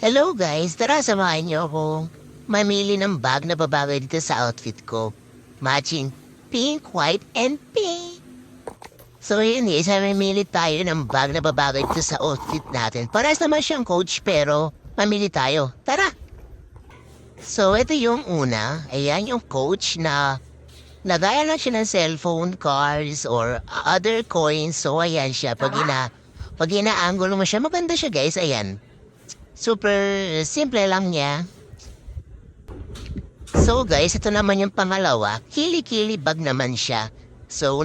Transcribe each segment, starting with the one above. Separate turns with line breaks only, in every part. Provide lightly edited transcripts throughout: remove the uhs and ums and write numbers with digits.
Hello guys, tara samahan niyo ako mamili ng bag na babagay dito sa outfit ko. Matching pink, white, and pink. So yun isa mamili tayo ng bag na babagay dito sa outfit natin. Parehas naman siyang coach pero mamili tayo. Tara! So ito yung una. Ayan yung coach na nagaya lang siya ng cellphone, cards, or other coins. So ayan siya. Pag ina-angle mo siya, maganda siya guys. Ayan. Super simple lang niya. So guys, ito naman yung pangalawa. Kili-kili bag naman siya. So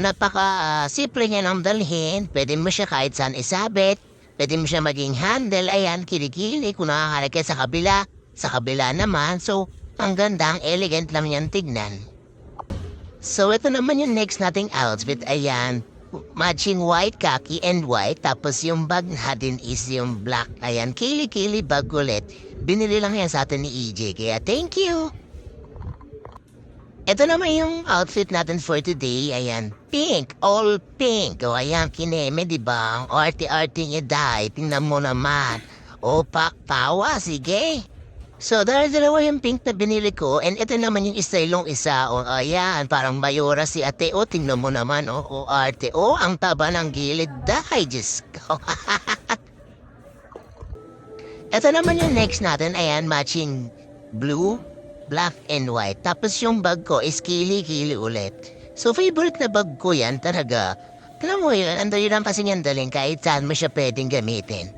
simple niya nang dalhin. Pwede mo siya kahit saan isabit. Pwede mo siya maging handle. Ayan, kili-kili. Kung nakakalagay sa kabila naman. So, ang ganda, ang elegant lang yan tignan. So ito naman yung next nating outfit. Ayan. Matching white, khaki, and white. Tapos yung bag natin is yung black. Ayan, kili-kili bag ulit. Binili lang yan sa atin ni EJ. Kaya thank you! Ito naman yung outfit natin for today. Ayan, pink. All pink. O ayan, kineme, diba? Ang arte-arte niya dahil. Tingnan mo naman. O, paktawa. Sige. So, dalawa yung pink na binili ko, and ito naman yung stylong isa. O, ayan, parang mayora si ate. O, tingnan mo naman, o arte. O, ang taba ng gilid. Dahay, Diyos ko. Ito naman yung next natin. Ayan, matching blue, black, and white. Tapos yung bag ko is kili-kili ulit. So, favorite na bag ko yan talaga. Alam mo yun, ando yun ang kasi niyan daling kahit saan mo siya pwedeng gamitin.